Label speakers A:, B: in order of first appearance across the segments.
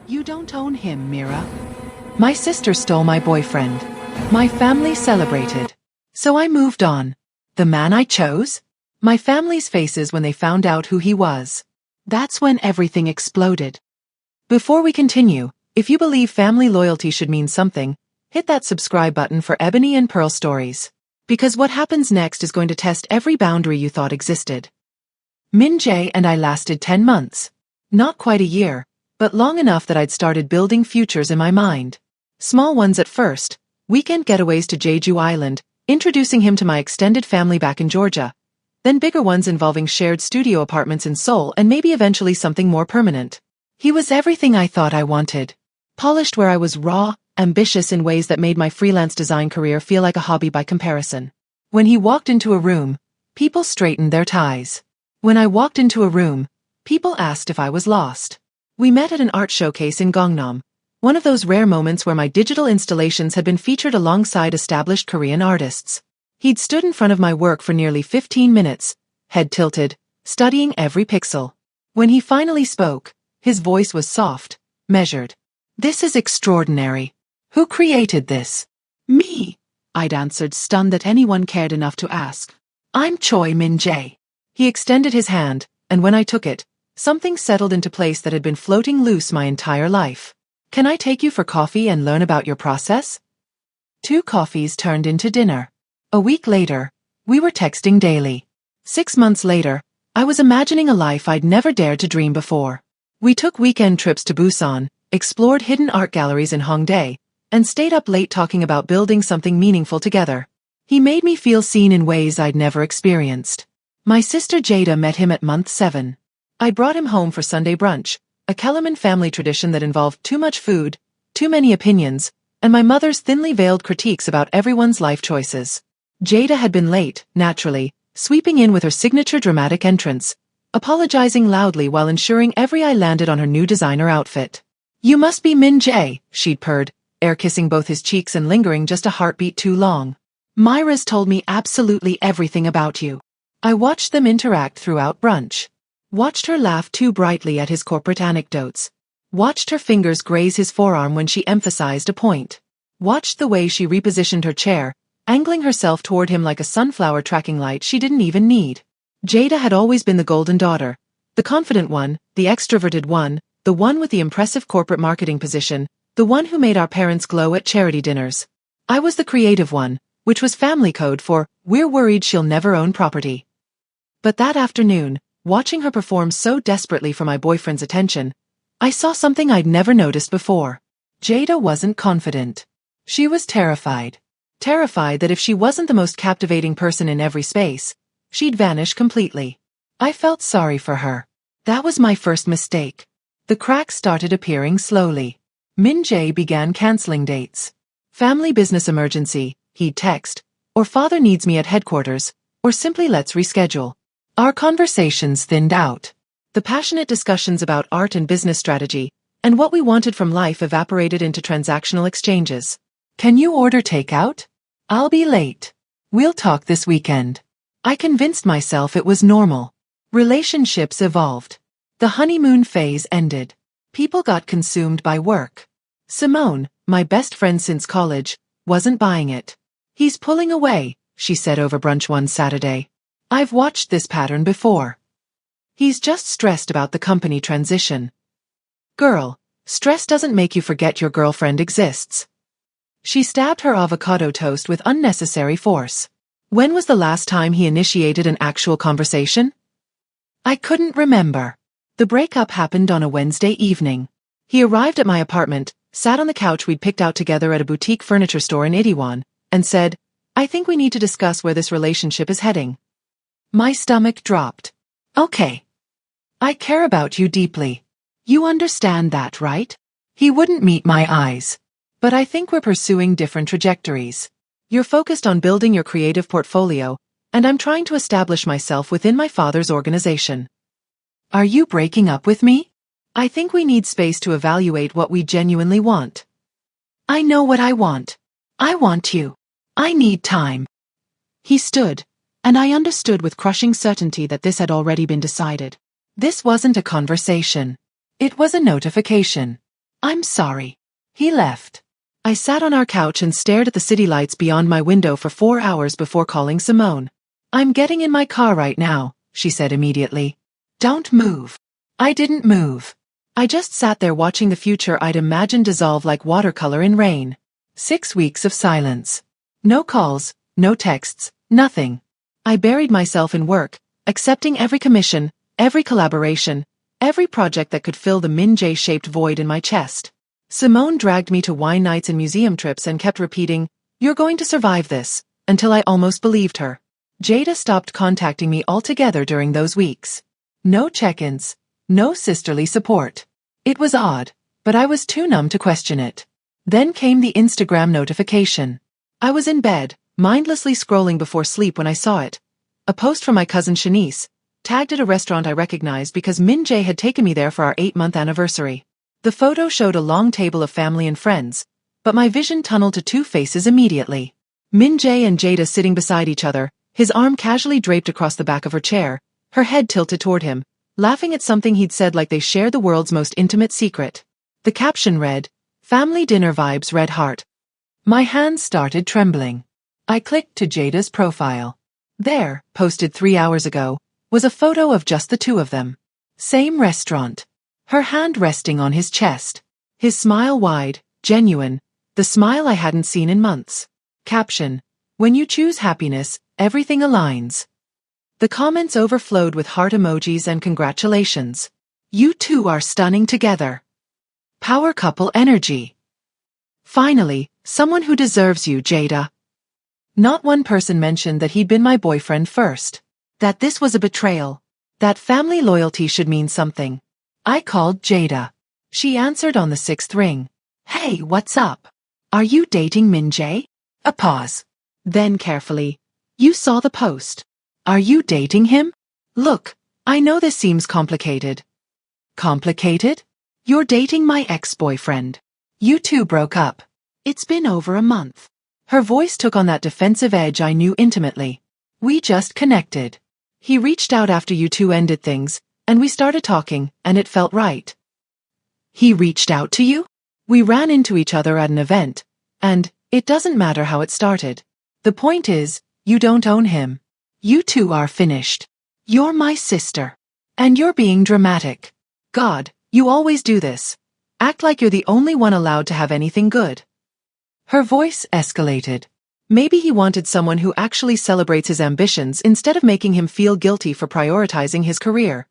A: You don't own him, Mira. My sister stole my boyfriend. My family celebrated. So I moved on. The man I chose? My family's faces when they found out who he was. That's when everything exploded. Before we continue, if you believe family loyalty should mean something, hit that subscribe button for Ebony and Pearl stories. Because what happens next is going to test every boundary you thought existed. Min Jae and I lasted 10 months. Not quite a year, but long enough that I'd started building futures in my mind. Small ones at first, weekend getaways to Jeju Island, introducing him to my extended family back in Georgia. Then bigger ones involving shared studio apartments in Seoul and maybe eventually something more permanent. He was everything I thought I wanted. Polished where I was raw, ambitious in ways that made my freelance design career feel like a hobby by comparison. When he walked into a room, people straightened their ties. When I walked into a room, people asked if I was lost. We met at an art showcase in Gangnam, one of those rare moments where my digital installations had been featured alongside established Korean artists. He'd stood in front of my work for nearly 15 minutes, head tilted, studying every pixel. When he finally spoke, his voice was soft, measured. "This is extraordinary. Who created this?" "Me," I'd answered, stunned that anyone cared enough to ask. "I'm Choi Min Jae." He extended his hand, and when I took it, something settled into place that had been floating loose my entire life. "Can I take you for coffee and learn about your process?" 2 coffees turned into dinner. A week later, we were texting daily. 6 months later, I was imagining a life I'd never dared to dream before. We took weekend trips to Busan, explored hidden art galleries in Hongdae, and stayed up late talking about building something meaningful together. He made me feel seen in ways I'd never experienced. My sister Jada met him at month 7. I brought him home for Sunday brunch, a Kellerman family tradition that involved too much food, too many opinions, and my mother's thinly veiled critiques about everyone's life choices. Jada had been late, naturally, sweeping in with her signature dramatic entrance, apologizing loudly while ensuring every eye landed on her new designer outfit. "You must be Min Jae," she'd purred, air kissing both his cheeks and lingering just a heartbeat too long. "Myra's told me absolutely everything about you." I watched them interact throughout brunch. Watched her laugh too brightly at his corporate anecdotes. Watched her fingers graze his forearm when she emphasized a point. Watched the way she repositioned her chair, angling herself toward him like a sunflower tracking light she didn't even need. Jada had always been the golden daughter, the confident one, the extroverted one, the one with the impressive corporate marketing position, the one who made our parents glow at charity dinners. I was the creative one, which was family code for, "We're worried she'll never own property." But that afternoon, watching her perform so desperately for my boyfriend's attention, I saw something I'd never noticed before. Jada wasn't confident. She was terrified. Terrified that if she wasn't the most captivating person in every space, she'd vanish completely. I felt sorry for her. That was my first mistake. The cracks started appearing slowly. Min Jae began canceling dates. "Family business emergency," he'd text, or "Father needs me at headquarters," or simply "Let's reschedule." Our conversations thinned out. The passionate discussions about art and business strategy, and what we wanted from life evaporated into transactional exchanges. "Can you order takeout? I'll be late. We'll talk this weekend." I convinced myself it was normal. Relationships evolved. The honeymoon phase ended. People got consumed by work. Simone, my best friend since college, wasn't buying it. "He's pulling away," she said over brunch one Saturday. "I've watched this pattern before. He's just stressed about the company transition." "Girl, stress doesn't make you forget your girlfriend exists." She stabbed her avocado toast with unnecessary force. When was the last time he initiated an actual conversation? I couldn't remember. The breakup happened on a Wednesday evening. He arrived at my apartment, sat on the couch we'd picked out together at a boutique furniture store in Itaewon, and said, "I think we need to discuss where this relationship is heading." My stomach dropped. "Okay. I care about you deeply. You understand that, right?" He wouldn't meet my eyes. "But I think we're pursuing different trajectories. You're focused on building your creative portfolio, and I'm trying to establish myself within my father's organization. Are you breaking up with me? I think we need space to evaluate what we genuinely want." "I know what I want. I want you. I need time." He stood, and I understood with crushing certainty that this had already been decided. This wasn't a conversation. It was a notification. I'm sorry. He left. I sat on our couch and stared at the city lights beyond my window for 4 hours before calling Simone. I'm getting in my car right now, she said immediately. Don't move. I didn't move. I just sat there watching the future I'd imagined dissolve like watercolor in rain. 6 weeks of silence. No calls, no texts, nothing. I buried myself in work, accepting every commission, every collaboration, every project that could fill the Min Jae-shaped void in my chest. Simone dragged me to wine nights and museum trips and kept repeating, "You're going to survive this," until I almost believed her. Jada stopped contacting me altogether during those weeks. No check-ins, no sisterly support. It was odd, but I was too numb to question it. Then came the Instagram notification. I was in bed, mindlessly scrolling before sleep when I saw it. A post from my cousin Shanice, tagged at a restaurant I recognized because Min Jae had taken me there for our 8-month anniversary. The photo showed a long table of family and friends, but my vision tunneled to 2 faces immediately. Min Jae and Jada sitting beside each other, his arm casually draped across the back of her chair, her head tilted toward him, laughing at something he'd said like they shared the world's most intimate secret. The caption read, "Family dinner vibes red heart." My hands started trembling. I clicked to Jada's profile. There, posted 3 hours ago, was a photo of just the 2 of them. Same restaurant. Her hand resting on his chest. His smile wide, genuine, the smile I hadn't seen in months. Caption, "When you choose happiness, everything aligns." The comments overflowed with heart emojis and congratulations. "You two are stunning together. Power couple energy. Finally, someone who deserves you, Jada." Not one person mentioned that he'd been my boyfriend first. That this was a betrayal. That family loyalty should mean something. I called Jada. She answered on the 6th ring. "Hey, what's up? Are you dating Min Jae?" A pause. Then carefully, "You saw the post. Are you dating him?" "Look, I know this seems complicated." "Complicated? You're dating my ex-boyfriend. You two broke up. It's been over a month." Her voice took on that defensive edge I knew intimately. "We just connected. He reached out after you two ended things, and we started talking, and it felt right." "He reached out to you?" "We ran into each other at an event, and it doesn't matter how it started. The point is, you don't own him. You two are finished. You're my sister. And you're being dramatic. God, you always do this. Act like you're the only one allowed to have anything good." Her voice escalated. Maybe he wanted someone who actually celebrates his ambitions instead of making him feel guilty for prioritizing his career.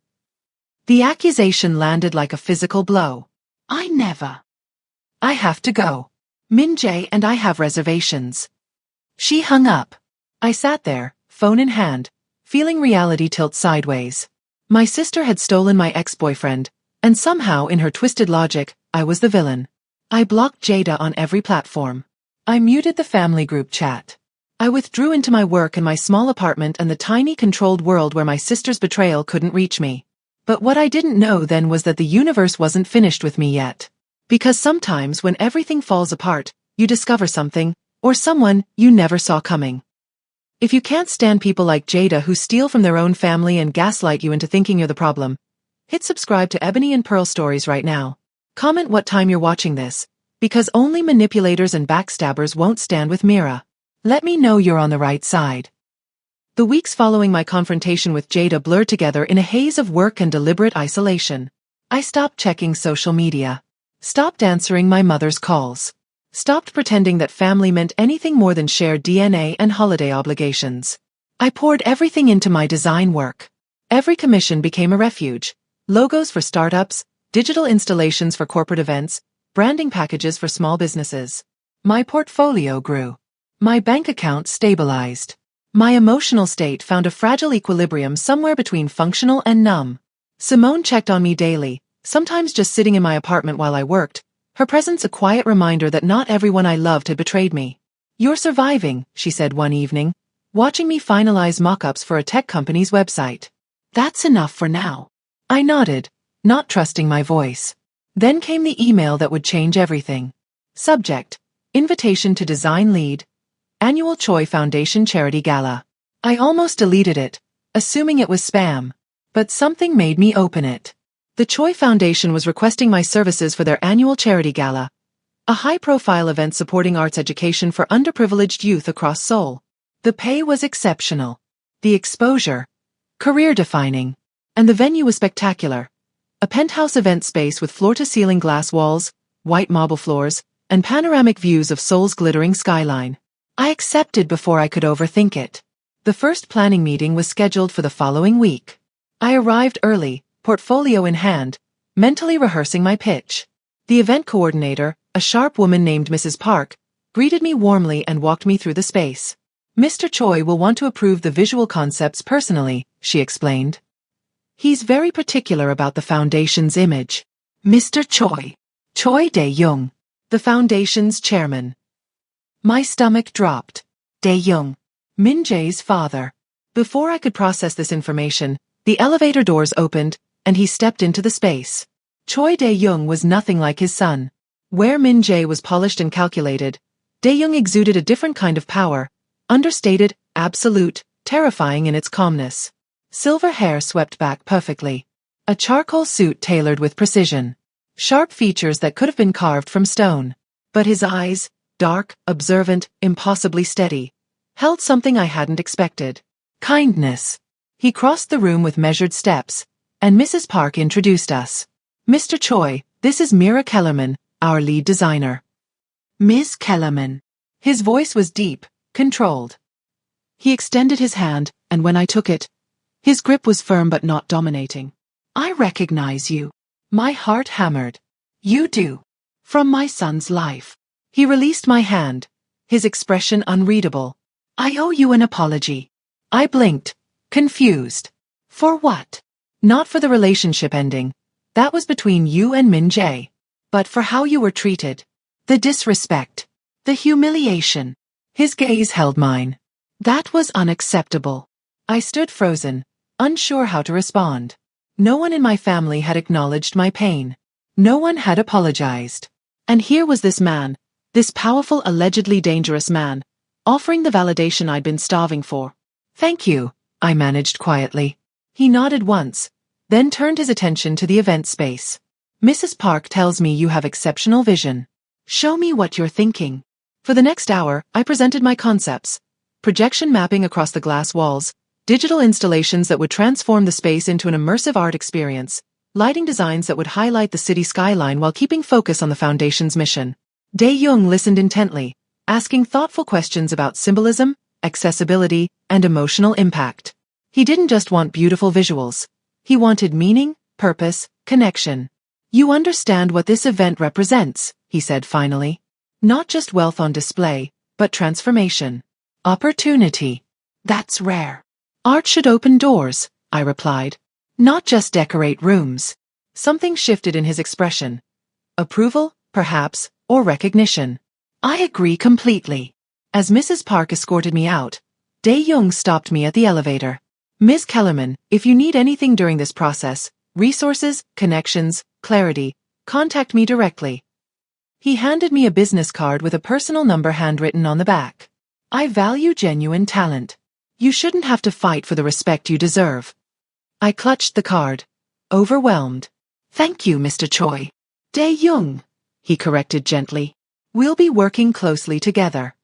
A: The accusation landed like a physical blow. "I never." "I have to go. Min Jae and I have reservations." She hung up. I sat there, phone in hand, feeling reality tilt sideways. My sister had stolen my ex-boyfriend, and somehow in her twisted logic, I was the villain. I blocked Jada on every platform. I muted the family group chat. I withdrew into my work in my small apartment and the tiny controlled world where my sister's betrayal couldn't reach me. But what I didn't know then was that the universe wasn't finished with me yet. Because sometimes when everything falls apart, you discover something, or someone, you never saw coming. If you can't stand people like Jada who steal from their own family and gaslight you into thinking you're the problem, hit subscribe to Ebony and Pearl Stories right now. Comment what time you're watching this, because only manipulators and backstabbers won't stand with Mira. Let me know you're on the right side. The weeks following my confrontation with Jada blurred together in a haze of work and deliberate isolation. I stopped checking social media. Stopped answering my mother's calls. Stopped pretending that family meant anything more than shared DNA and holiday obligations. I poured everything into my design work. Every commission became a refuge. Logos for startups, digital installations for corporate events, branding packages for small businesses. My portfolio grew. My bank account stabilized. My emotional state found a fragile equilibrium somewhere between functional and numb. Simone checked on me daily, sometimes just sitting in my apartment while I worked, her presence a quiet reminder that not everyone I loved had betrayed me. "You're surviving," she said one evening, watching me finalize mock-ups for a tech company's website. "That's enough for now." I nodded, not trusting my voice. Then came the email that would change everything. Subject: Invitation to Design Lead. Annual Choi Foundation Charity Gala. I almost deleted it, assuming it was spam. But something made me open it. The Choi Foundation was requesting my services for their annual charity gala, a high-profile event supporting arts education for underprivileged youth across Seoul. The pay was exceptional. The exposure, career-defining. And the venue was spectacular. A penthouse event space with floor-to-ceiling glass walls, white marble floors, and panoramic views of Seoul's glittering skyline. I accepted before I could overthink it. The first planning meeting was scheduled for the following week. I arrived early, portfolio in hand, mentally rehearsing my pitch. The event coordinator, a sharp woman named Mrs. Park, greeted me warmly and walked me through the space. Mr. Choi will want to approve the visual concepts personally, she explained. He's very particular about the foundation's image. Mr. Choi. Choi Dae-young, the foundation's chairman. My stomach dropped. Dae-young. Min Jae's father. Before I could process this information, the elevator doors opened, and he stepped into the space. Choi Dae-young was nothing like his son. Where Min Jae was polished and calculated, Dae-young exuded a different kind of power, understated, absolute, terrifying in its calmness. Silver hair swept back perfectly. A charcoal suit tailored with precision. Sharp features that could have been carved from stone. But his eyes, dark, observant, impossibly steady, held something I hadn't expected. Kindness. He crossed the room with measured steps, and Mrs. Park introduced us. Mr. Choi, this is Mira Kellerman, our lead designer. Ms. Kellerman. His voice was deep, controlled. He extended his hand, and when I took it, his grip was firm but not dominating. I recognize you. My heart hammered. You do. From my son's life. He released my hand, his expression unreadable. I owe you an apology. I blinked, confused. For what? Not for the relationship ending. That was between you and Min Jae. But for how you were treated. The disrespect. The humiliation. His gaze held mine. That was unacceptable. I stood frozen, unsure how to respond. No one in my family had acknowledged my pain. No one had apologized. And here was this man, this powerful, allegedly dangerous man, offering the validation I'd been starving for. Thank you, I managed quietly. He nodded once, then turned his attention to the event space. Mrs. Park tells me you have exceptional vision. Show me what you're thinking. For the next hour, I presented my concepts. Projection mapping across the glass walls, digital installations that would transform the space into an immersive art experience, lighting designs that would highlight the city skyline while keeping focus on the foundation's mission. Dae-young listened intently, asking thoughtful questions about symbolism, accessibility, and emotional impact. He didn't just want beautiful visuals. He wanted meaning, purpose, connection. You understand what this event represents, he said finally. Not just wealth on display, but transformation. Opportunity. That's rare. Art should open doors, I replied. Not just decorate rooms. Something shifted in his expression. Approval, perhaps, or recognition. I agree completely. As Mrs. Park escorted me out, Dae-young stopped me at the elevator. Ms. Kellerman, if you need anything during this process, resources, connections, clarity, contact me directly. He handed me a business card with a personal number handwritten on the back. I value genuine talent. You shouldn't have to fight for the respect you deserve. I clutched the card, overwhelmed. Thank you, Mr. Choi. Dae-young, he corrected gently. We'll be working closely together.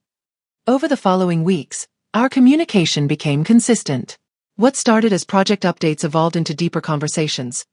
A: Over the following weeks, our communication became consistent. What started as project updates evolved into deeper conversations.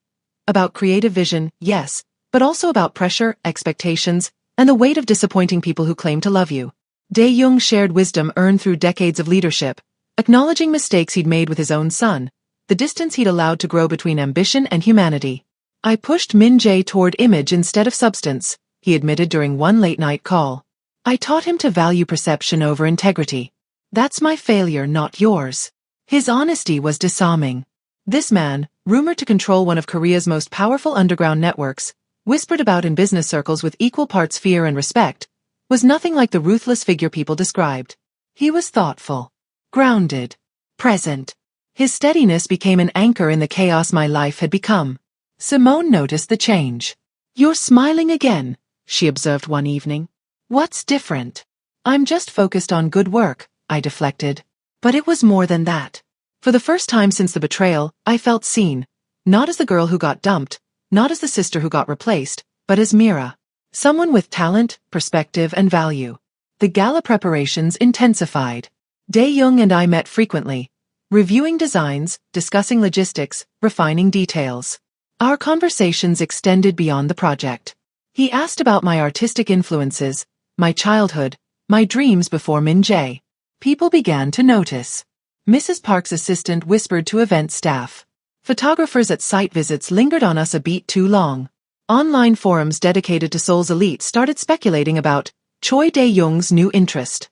A: About creative vision, yes, but also about pressure, expectations, and the weight of disappointing people who claim to love you. Dae-young shared wisdom earned through decades of leadership, acknowledging mistakes he'd made with his own son, the distance he'd allowed to grow between ambition and humanity. I pushed Min Jae toward image instead of substance, he admitted during one late-night call. I taught him to value perception over integrity. That's my failure, not yours. His honesty was disarming. This man, rumored to control one of Korea's most powerful underground networks, whispered about in business circles with equal parts fear and respect, was nothing like the ruthless figure people described. He was thoughtful, grounded, present. His steadiness became an anchor in the chaos my life had become. Simone noticed the change. You're smiling again, she observed one evening. What's different? I'm just focused on good work, I deflected. But it was more than that. For the first time since the betrayal, I felt seen, not as the girl who got dumped, not as the sister who got replaced, but as Mira. Someone with talent, perspective, and value. The gala preparations intensified. Dae-young and I met frequently, reviewing designs, discussing logistics, refining details. Our conversations extended beyond the project. He asked about my artistic influences, my childhood, my dreams before Min-jae. People began to notice. Mrs. Park's assistant whispered to event staff. Photographers at site visits lingered on us a beat too long. Online forums dedicated to Seoul's elite started speculating about Choi Dae-young's new interest.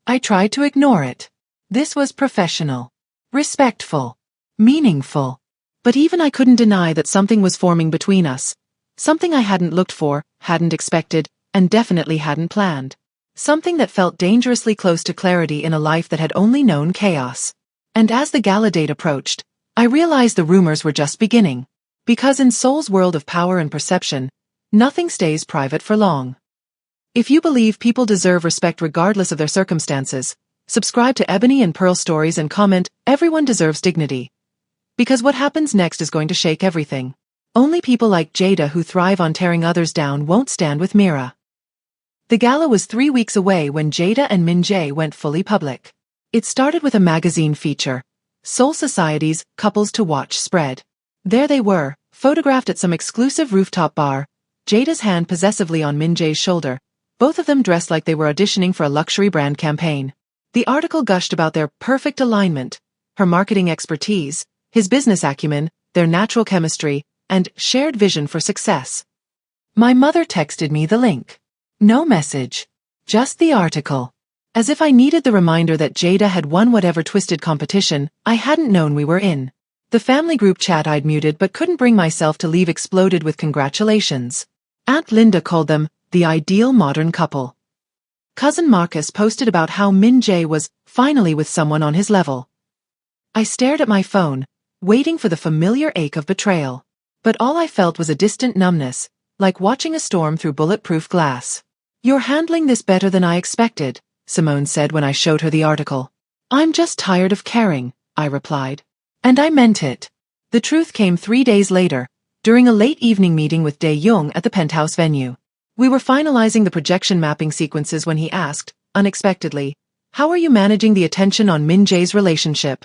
A: I tried to ignore it. This was professional, respectful, meaningful. But even I couldn't deny that something was forming between us. Something I hadn't looked for, hadn't expected, and definitely hadn't planned. Something that felt dangerously close to clarity in a life that had only known chaos. And as the gala date approached, I realized the rumors were just beginning. Because in Seoul's world of power and perception, nothing stays private for long. If you believe people deserve respect regardless of their circumstances, subscribe to Ebony and Pearl Stories and comment, "Everyone deserves dignity." Because what happens next is going to shake everything. Only people like Jada who thrive on tearing others down won't stand with Mira. The gala was 3 weeks away when Jada and Min-jae went fully public. It started with a magazine feature, Seoul Society's Couples to Watch spread. There they were, photographed at some exclusive rooftop bar, Jada's hand possessively on Min-jae's shoulder, both of them dressed like they were auditioning for a luxury brand campaign. The article gushed about their perfect alignment, her marketing expertise, his business acumen, their natural chemistry, and shared vision for success. My mother texted me the link. No message. Just the article. As if I needed the reminder that Jada had won whatever twisted competition I hadn't known we were in. The family group chat I'd muted but couldn't bring myself to leave exploded with congratulations. Aunt Linda called them the ideal modern couple. Cousin Marcus posted about how Min-jae was finally with someone on his level. I stared at my phone, waiting for the familiar ache of betrayal. But all I felt was a distant numbness, like watching a storm through bulletproof glass. "You're handling this better than I expected," Simone said when I showed her the article. "I'm just tired of caring," I replied. And I meant it. The truth came 3 days later, during a late evening meeting with Dae-young at the penthouse venue. We were finalizing the projection mapping sequences when he asked, unexpectedly, "How are you managing the attention on Min-jae's relationship?"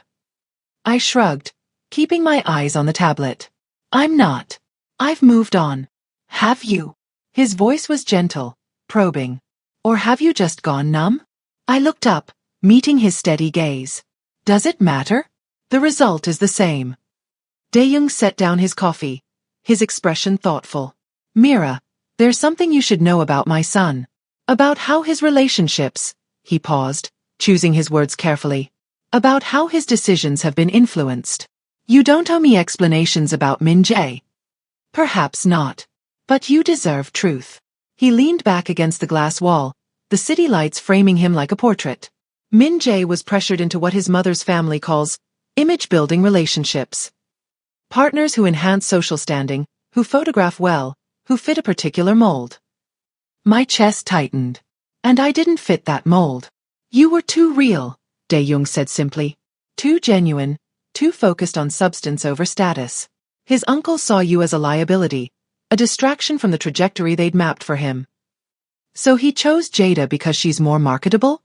A: I shrugged, keeping my eyes on the tablet. "I'm not. I've moved on. Have you?" His voice was gentle, probing. "Or have you just gone numb?" I looked up, meeting his steady gaze. "Does it matter? The result is the same." Dae-young set down his coffee, his expression thoughtful. "Mira, there's something you should know about my son. About how his relationships," he paused, choosing his words carefully. "About how his decisions have been influenced. You don't owe me explanations about Min-jae." "Perhaps not. But you deserve truth." He leaned back against the glass wall, the city lights framing him like a portrait. Min-jae was pressured into what his mother's family calls image-building relationships. Partners who enhance social standing, who photograph well, who fit a particular mold. My chest tightened. And I didn't fit that mold. "You were too real," Dae-young said simply. "Too genuine, too focused on substance over status." His uncle saw you as a liability, a distraction from the trajectory they'd mapped for him. So he chose Jada because she's more marketable?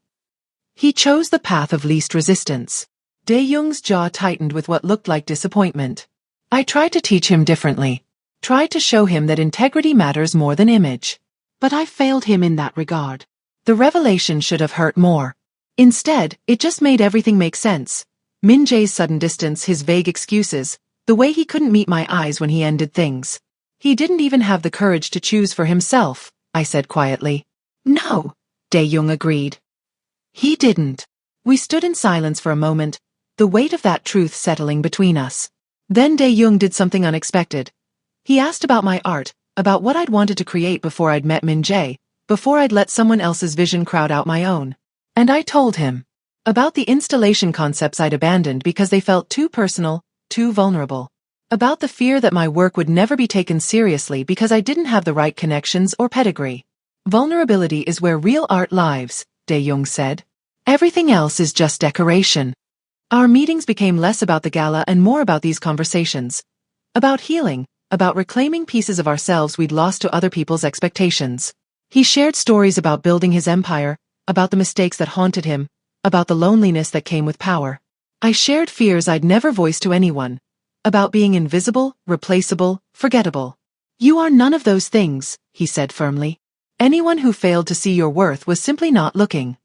A: He chose the path of least resistance. Dae-young's jaw tightened with what looked like disappointment. I tried to teach him differently. Tried to show him that integrity matters more than image. But I failed him in that regard. The revelation should have hurt more. Instead, it just made everything make sense. Min-jae's sudden distance, his vague excuses, the way he couldn't meet my eyes when he ended things. He didn't even have the courage to choose for himself, I said quietly. "No," Dae-young agreed. He didn't. We stood in silence for a moment, the weight of that truth settling between us. Then Dae-young did something unexpected. He asked about my art, about what I'd wanted to create before I'd met Min-jae, before I'd let someone else's vision crowd out my own. And I told him. About the installation concepts I'd abandoned because they felt too personal, too vulnerable. About the fear that my work would never be taken seriously because I didn't have the right connections or pedigree. "Vulnerability is where real art lives," Dae-young said. "Everything else is just decoration." Our meetings became less about the gala and more about these conversations. About healing, about reclaiming pieces of ourselves we'd lost to other people's expectations. He shared stories about building his empire, about the mistakes that haunted him, about the loneliness that came with power. I shared fears I'd never voiced to anyone, about being invisible, replaceable, forgettable. You are none of those things, he said firmly. Anyone who failed to see your worth was simply not looking.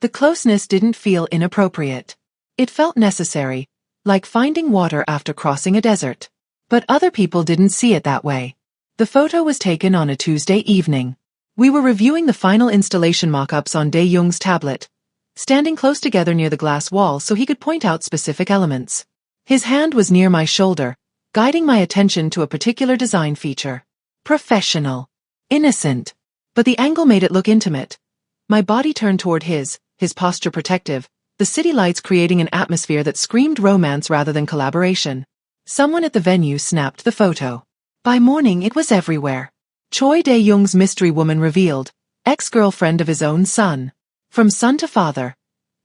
A: The closeness didn't feel inappropriate. It felt necessary, like finding water after crossing a desert. But other people didn't see it that way. The photo was taken on a Tuesday evening. We were reviewing the final installation mock-ups on Dae-Young's tablet, standing close together near the glass wall so he could point out specific elements. His hand was near my shoulder, guiding my attention to a particular design feature. Professional. Innocent. But the angle made it look intimate. My body turned toward his posture protective, the city lights creating an atmosphere that screamed romance rather than collaboration. Someone at the venue snapped the photo. By morning it was everywhere. Choi Dae-Young's mystery woman revealed, ex-girlfriend of his own son. From son to father.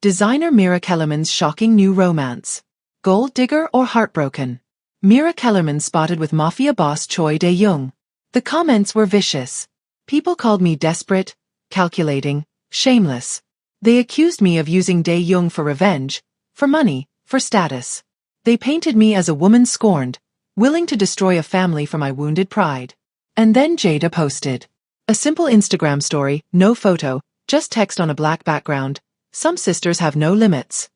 A: Designer Mira Kellerman's shocking new romance. Gold digger or heartbroken? Mira Kellerman spotted with Mafia boss Choi Dae-Young. The comments were vicious. People called me desperate, calculating, shameless. They accused me of using Dae-Young for revenge, for money, for status. They painted me as a woman scorned, willing to destroy a family for my wounded pride. And then Jada posted. A simple Instagram story, no photo, just text on a black background. Some sisters have no limits.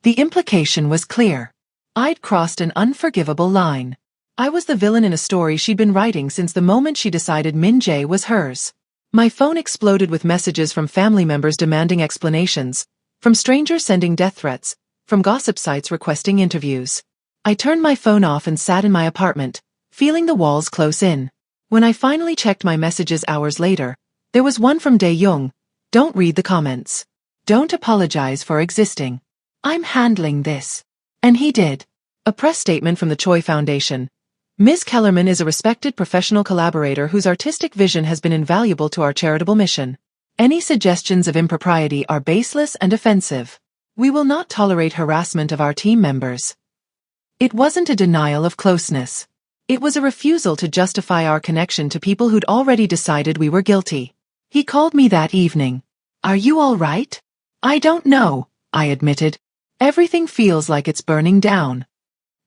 A: The implication was clear. I'd crossed an unforgivable line. I was the villain in a story she'd been writing since the moment she decided Min Jae was hers. My phone exploded with messages from family members demanding explanations, from strangers sending death threats, from gossip sites requesting interviews. I turned my phone off and sat in my apartment, feeling the walls close in. When I finally checked my messages hours later, there was one from Dae-Young. Don't read the comments. Don't apologize for existing. I'm handling this. And he did. A press statement from the Choi Foundation. Ms. Kellerman is a respected professional collaborator whose artistic vision has been invaluable to our charitable mission. Any suggestions of impropriety are baseless and offensive. We will not tolerate harassment of our team members. It wasn't a denial of closeness. It was a refusal to justify our connection to people who'd already decided we were guilty. He called me that evening. Are you all right? I don't know, I admitted. Everything feels like it's burning down.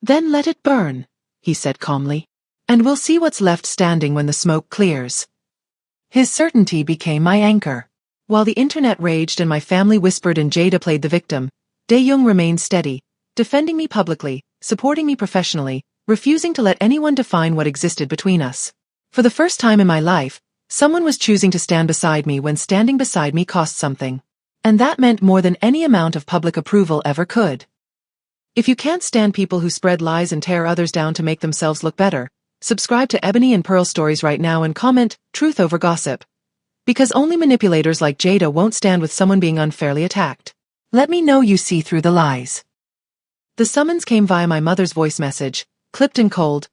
A: Then let it burn, he said calmly. And we'll see what's left standing when the smoke clears. His certainty became my anchor. While the internet raged and my family whispered and Jada played the victim, Dae-Young remained steady, defending me publicly, supporting me professionally, refusing to let anyone define what existed between us. For the first time in my life, someone was choosing to stand beside me when standing beside me cost something. And that meant more than any amount of public approval ever could. If you can't stand people who spread lies and tear others down to make themselves look better, subscribe to Ebony and Pearl Stories right now and comment, truth over gossip. Because only manipulators like Jada won't stand with someone being unfairly attacked. Let me know you see through the lies. The summons came via my mother's voice message, clipped and cold.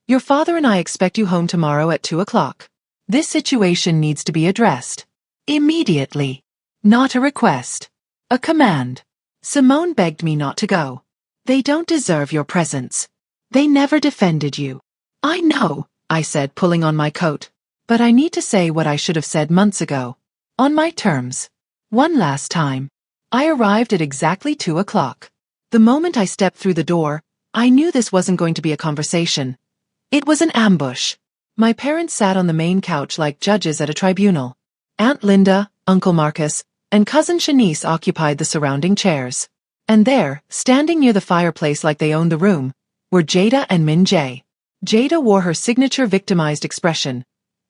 A: Your father and I expect you home tomorrow at 2 o'clock. This situation needs to be addressed. Immediately. Not a request. A command. Simone begged me not to go. They don't deserve your presence. They never defended you. I know, I said, pulling on my coat. But I need to say what I should have said months ago. On my terms. One last time. I arrived at exactly 2 o'clock. The moment I stepped through the door, I knew this wasn't going to be a conversation. It was an ambush. My parents sat on the main couch like judges at a tribunal. Aunt Linda, Uncle Marcus, and Cousin Shanice occupied the surrounding chairs. And there, standing near the fireplace like they owned the room, were Jada and Min Jae. Jada wore her signature victimized expression.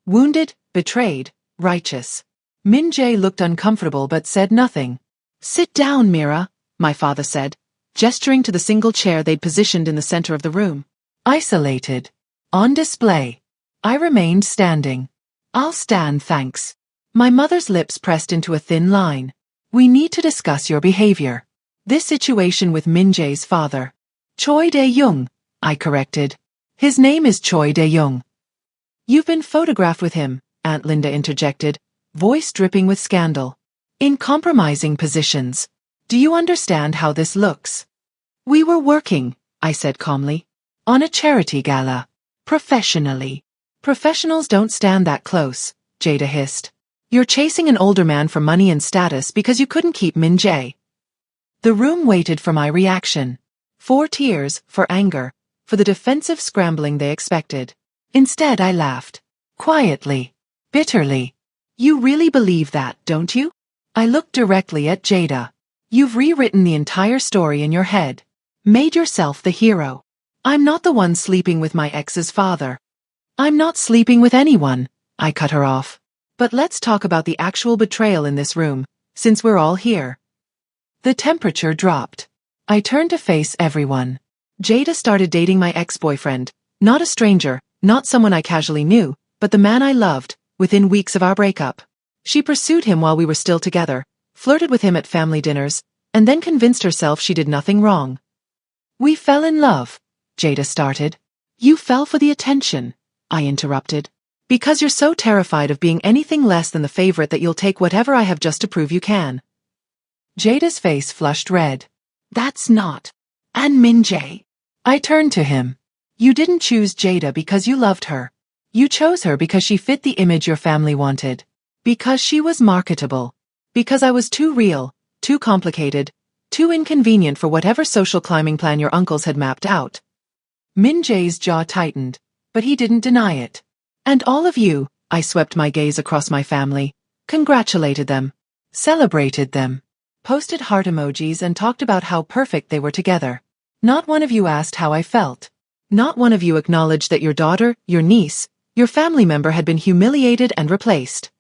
A: Wounded, betrayed, righteous. Min Jae looked uncomfortable but said nothing. Sit down, Mira, my father said, gesturing to the single chair they'd positioned in the center of the room. Isolated. On display. I remained standing. I'll stand, thanks. My mother's lips pressed into a thin line. We need to discuss your behavior. This situation with Min Jae's father. Choi Dae-Young, I corrected. His name is Choi Dae-Young. You've been photographed with him, Aunt Linda interjected, voice dripping with scandal. In compromising positions. Do you understand how this looks? We were working, I said calmly. On a charity gala. Professionally. Professionals don't stand that close, Jada hissed. You're chasing an older man for money and status because you couldn't keep Min Jae. The room waited for my reaction. 4 tears, for anger, for the defensive scrambling they expected. Instead I laughed. Quietly. Bitterly. You really believe that, don't you? I looked directly at Jada. You've rewritten the entire story in your head. Made yourself the hero. I'm not the one sleeping with my ex's father. I'm not sleeping with anyone, I cut her off. But let's talk about the actual betrayal in this room, since we're all here. The temperature dropped. I turned to face everyone. Jada started dating my ex-boyfriend, not a stranger, not someone I casually knew, but the man I loved, within weeks of our breakup. She pursued him while we were still together, flirted with him at family dinners, and then convinced herself she did nothing wrong. We fell in love, Jada started. You fell for the attention, I interrupted. Because you're so terrified of being anything less than the favorite that you'll take whatever I have just to prove you can. Jada's face flushed red. That's not. And Min Jae. I turned to him. You didn't choose Jada because you loved her. You chose her because she fit the image your family wanted. Because she was marketable. Because I was too real, too complicated, too inconvenient for whatever social climbing plan your uncles had mapped out. Min Jae's jaw tightened, but he didn't deny it. And all of you, I swept my gaze across my family, congratulated them, celebrated them, posted heart emojis and talked about how perfect they were together. Not one of you asked how I felt. Not one of you acknowledged that your daughter, your niece, your family member had been humiliated and replaced.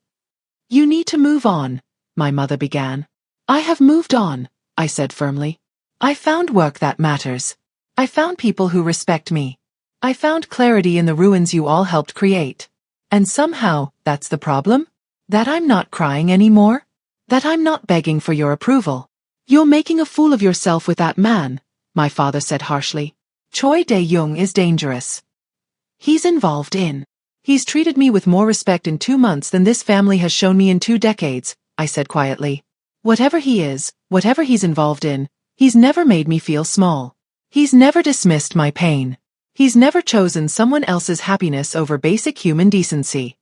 A: You need to move on, my mother began. I have moved on, I said firmly. I found work that matters. I found people who respect me. I found clarity in the ruins you all helped create. And somehow, that's the problem? That I'm not crying anymore? That I'm not begging for your approval? You're making a fool of yourself with that man, my father said harshly. Choi Dae-young is dangerous. He's involved in. He's treated me with more respect in 2 months than this family has shown me in 2 decades, I said quietly. Whatever he is, whatever he's involved in, he's never made me feel small. He's never dismissed my pain. He's never chosen someone else's happiness over basic human decency.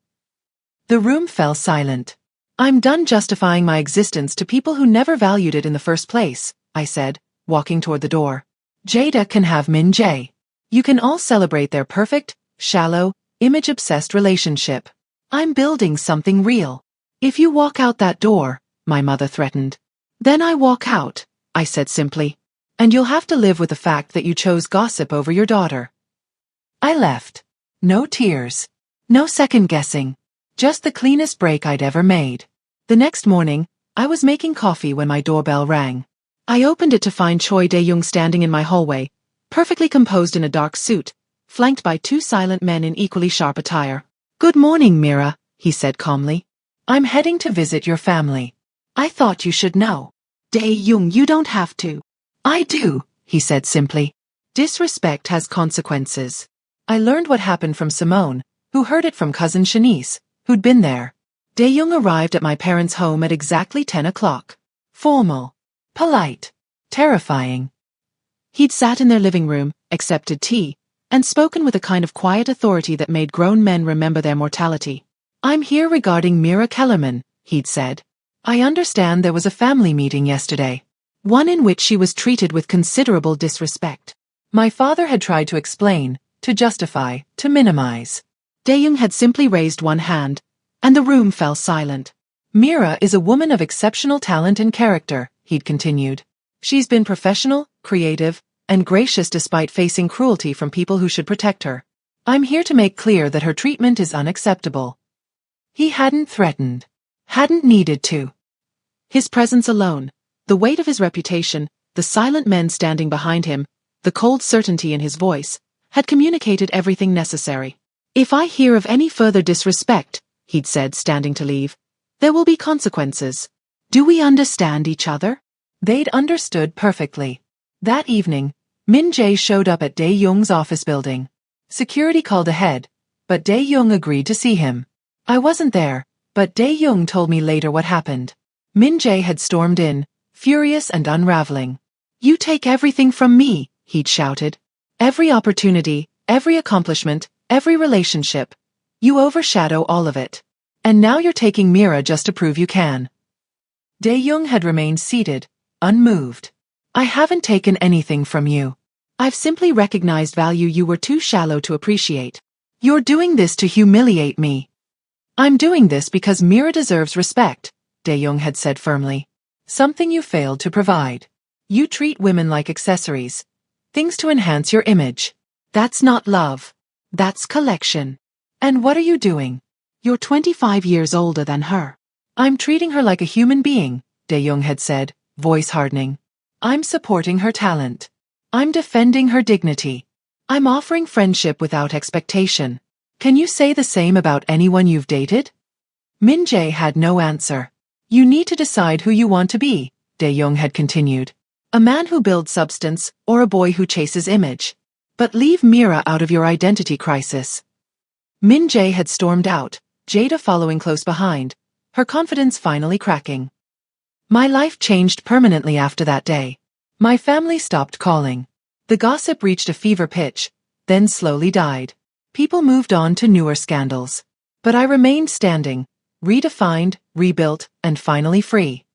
A: The room fell silent. I'm done justifying my existence to people who never valued it in the first place, I said, walking toward the door. Jada can have Min Jae. You can all celebrate their perfect, shallow, image-obsessed relationship. I'm building something real. If you walk out that door, my mother threatened. Then I walk out, I said simply. And you'll have to live with the fact that you chose gossip over your daughter. I left. No tears. No second-guessing. Just the cleanest break I'd ever made. The next morning, I was making coffee when my doorbell rang. I opened it to find Choi Dae-young standing in my hallway, perfectly composed in a dark suit, flanked by 2 silent men in equally sharp attire. Good morning, Mira, he said calmly. I'm heading to visit your family. I thought you should know. Dae-young, you don't have to. I do, he said simply. Disrespect has consequences. I learned what happened from Simone, who heard it from cousin Shanice, who'd been there. Dae-young arrived at my parents' home at exactly 10 o'clock. Formal. Polite. Terrifying. He'd sat in their living room, accepted tea, and spoken with a kind of quiet authority that made grown men remember their mortality. I'm here regarding Mira Kellerman, he'd said. I understand there was a family meeting yesterday. One in which she was treated with considerable disrespect. My father had tried to explain, to justify, to minimize. Dae-young had simply raised one hand, and the room fell silent. Mira is a woman of exceptional talent and character, he'd continued. She's been professional, creative, and gracious despite facing cruelty from people who should protect her. I'm here to make clear that her treatment is unacceptable. He hadn't threatened. Hadn't needed to. His presence alone, the weight of his reputation, the silent men standing behind him, the cold certainty in his voice, had communicated everything necessary. If I hear of any further disrespect, he'd said, standing to leave, there will be consequences. Do we understand each other? They'd understood perfectly. That evening, Min Jae showed up at Dae-young's office building. Security called ahead, but Dae-young agreed to see him. I wasn't there, but Dae-young told me later what happened. Min Jae had stormed in, furious and unraveling. You take everything from me, he'd shouted. Every opportunity, every accomplishment, Every relationship. You overshadow all of it. And now you're taking Mira just to prove you can. Dae-young had remained seated, unmoved. I haven't taken anything from you. I've simply recognized value you were too shallow to appreciate. You're doing this to humiliate me. I'm doing this because Mira deserves respect, Dae-young had said firmly. Something you failed to provide. You treat women like accessories. Things to enhance your image. That's not love. That's collection. And what are you doing? You're 25 years older than her. I'm treating her like a human being, Dae-young had said, voice hardening. I'm supporting her talent. I'm defending her dignity. I'm offering friendship without expectation. Can you say the same about anyone you've dated? Min-jae had no answer. You need to decide who you want to be, Dae-young had continued. A man who builds substance or a boy who chases image. But leave Mira out of your identity crisis. Min-jae had stormed out, Jada following close behind, her confidence finally cracking. My life changed permanently after that day. My family stopped calling. The gossip reached a fever pitch, then slowly died. People moved on to newer scandals. But I remained standing, redefined, rebuilt, and finally free.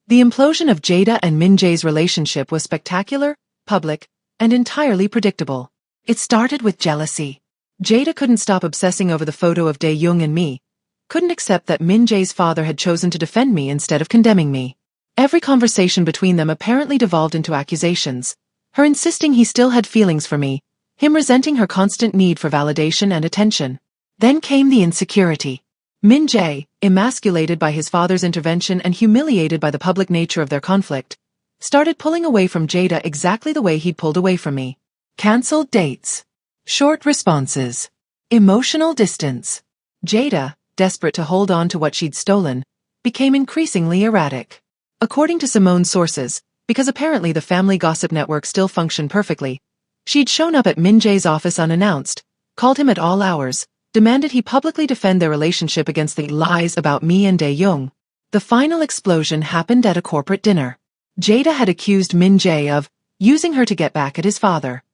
A: The implosion of Jada and Min-jae's relationship was spectacular, public, and entirely predictable. It started with jealousy. Jada couldn't stop obsessing over the photo of Dae-young and me, couldn't accept that Min-jae's father had chosen to defend me instead of condemning me. Every conversation between them apparently devolved into accusations, her insisting he still had feelings for me, him resenting her constant need for validation and attention. Then came the insecurity. Min-jae, emasculated by his father's intervention and humiliated by the public nature of their conflict, started pulling away from Jada exactly the way he'd pulled away from me. Cancelled dates. Short responses. Emotional distance. Jada, desperate to hold on to what she'd stolen, became increasingly erratic. According to Simone's sources, because apparently the family gossip network still functioned perfectly, she'd shown up at Min-jae's office unannounced, called him at all hours, demanded he publicly defend their relationship against the lies about me and Dae-young. The final explosion happened at a corporate dinner. Jada had accused Min-jae of using her to get back at his father.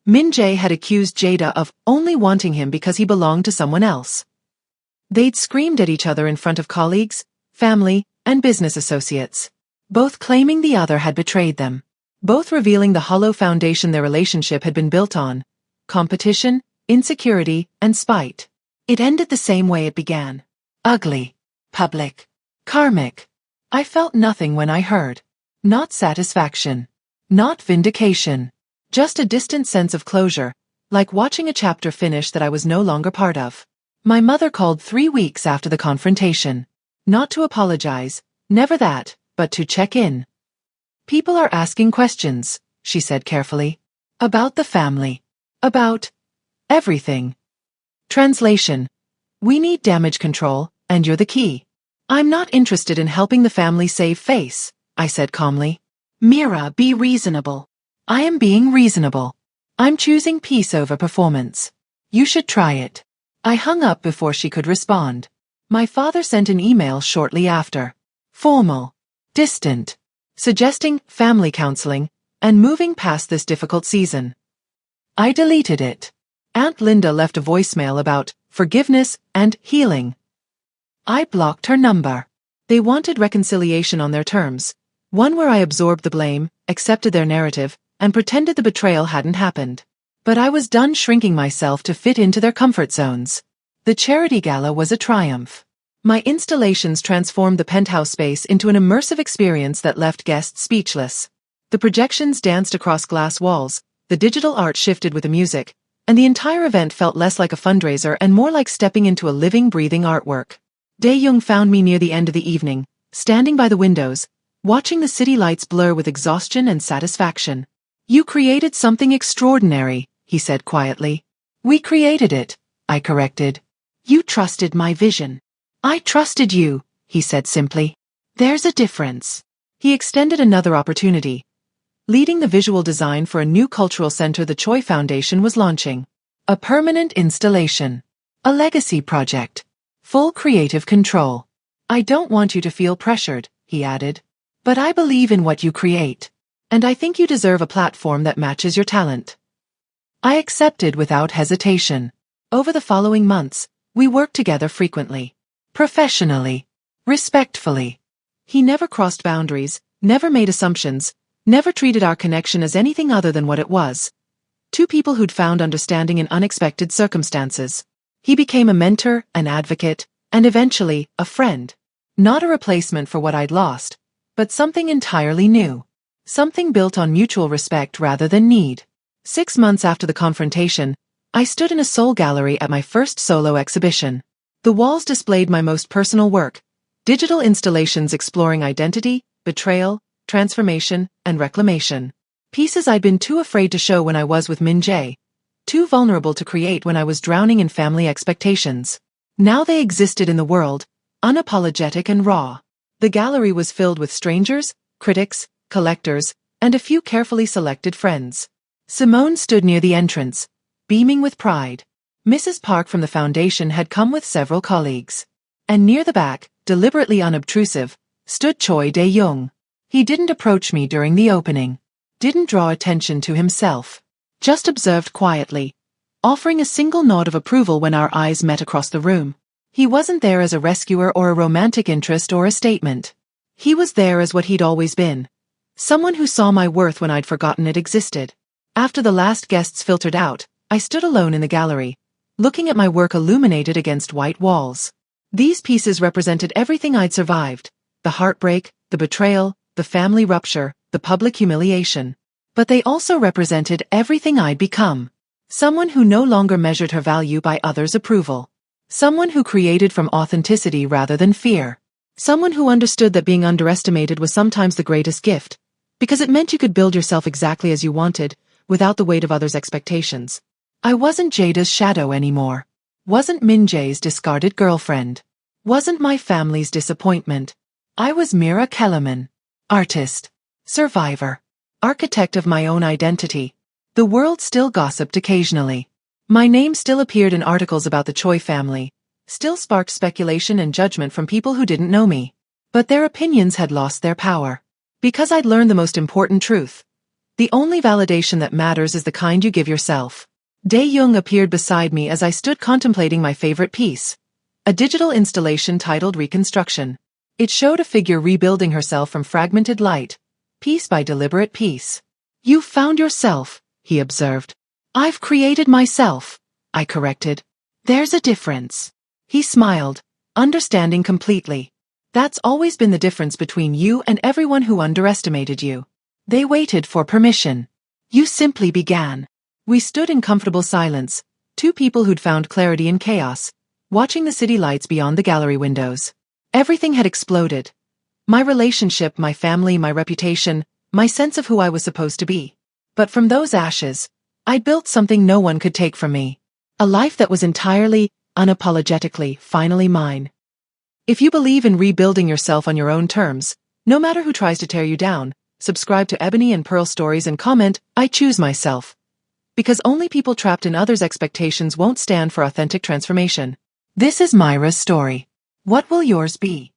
A: Min-jae had accused Jada of only wanting him because he belonged to someone else. They'd screamed at each other in front of colleagues, family, and business associates, both claiming the other had betrayed them, both revealing the hollow foundation their relationship had been built on: competition, insecurity, and spite. It ended the same way it began. Ugly. Public. Karmic. I felt nothing when I heard. Not satisfaction. Not vindication. Just a distant sense of closure, like watching a chapter finish that I was no longer part of. My mother called 3 weeks after the confrontation. Not to apologize, never that, but to check in. People are asking questions, she said carefully. About the family. About everything. Translation. We need damage control, and you're the key. I'm not interested in helping the family save face, I said calmly. Mira, be reasonable. I am being reasonable. I'm choosing peace over performance. You should try it. I hung up before she could respond. My father sent an email shortly after. Formal. Distant. Suggesting family counseling and moving past this difficult season. I deleted it. Aunt Linda left a voicemail about forgiveness and healing. I blocked her number. They wanted reconciliation on their terms, one where I absorbed the blame, accepted their narrative, and pretended the betrayal hadn't happened. But I was done shrinking myself to fit into their comfort zones. The charity gala was a triumph. My installations transformed the penthouse space into an immersive experience that left guests speechless. The projections danced across glass walls, the digital art shifted with the music, and the entire event felt less like a fundraiser and more like stepping into a living, breathing artwork. Dae-young found me near the end of the evening, standing by the windows, watching the city lights blur with exhaustion and satisfaction. You created something extraordinary, he said quietly. We created it, I corrected. You trusted my vision. I trusted you, he said simply. There's a difference. He extended another opportunity. Leading the visual design for a new cultural center the Choi Foundation was launching. A permanent installation. A legacy project. Full creative control. I don't want you to feel pressured, he added. But I believe in what you create. And I think you deserve a platform that matches your talent. I accepted without hesitation. Over the following months, we worked together frequently. Professionally. Respectfully. He never crossed boundaries, never made assumptions, never treated our connection as anything other than what it was. Two people who'd found understanding in unexpected circumstances. He became a mentor, an advocate, and eventually, a friend. Not a replacement for what I'd lost, but something entirely new. Something built on mutual respect rather than need. 6 months after the confrontation, I stood in a soul gallery at my first solo exhibition. The walls displayed my most personal work, digital installations exploring identity, betrayal, transformation, and reclamation. Pieces I'd been too afraid to show when I was with Min Jae, too vulnerable to create when I was drowning in family expectations. Now they existed in the world, unapologetic and raw. The gallery was filled with strangers, critics, collectors, and a few carefully selected friends. Simone stood near the entrance, beaming with pride. Mrs. Park from the foundation had come with several colleagues. And near the back, deliberately unobtrusive, stood Choi Dae-young. He didn't approach me during the opening. Didn't draw attention to himself. Just observed quietly, offering a single nod of approval when our eyes met across the room. He wasn't there as a rescuer or a romantic interest or a statement. He was there as what he'd always been. Someone who saw my worth when I'd forgotten it existed. After the last guests filtered out, I stood alone in the gallery, looking at my work illuminated against white walls. These pieces represented everything I'd survived. The heartbreak, the betrayal, the family rupture, the public humiliation. But they also represented everything I'd become. Someone who no longer measured her value by others' approval. Someone who created from authenticity rather than fear. Someone who understood that being underestimated was sometimes the greatest gift, because it meant you could build yourself exactly as you wanted, without the weight of others' expectations. I wasn't Jada's shadow anymore. Wasn't Min Jae's discarded girlfriend. Wasn't my family's disappointment. I was Mira Kellerman. Artist. Survivor. Architect of my own identity. The world still gossiped occasionally. My name still appeared in articles about the Choi family, still sparked speculation and judgment from people who didn't know me. But their opinions had lost their power. Because I'd learned the most important truth. The only validation that matters is the kind you give yourself. Dae-young appeared beside me as I stood contemplating my favorite piece. A digital installation titled Reconstruction. It showed a figure rebuilding herself from fragmented light, piece by deliberate piece. "You've found yourself," he observed. "I've created myself," I corrected. "There's a difference." He smiled, understanding completely. "That's always been the difference between you and everyone who underestimated you. They waited for permission. You simply began." We stood in comfortable silence, two people who'd found clarity in chaos, watching the city lights beyond the gallery windows. Everything had exploded. My relationship, my family, my reputation, my sense of who I was supposed to be. But from those ashes, I built something no one could take from me. A life that was entirely, unapologetically, finally mine. If you believe in rebuilding yourself on your own terms, no matter who tries to tear you down, subscribe to Ebony and Pearl Stories and comment, "I choose myself." Because only people trapped in others' expectations won't stand for authentic transformation. This is Myra's story. What will yours be?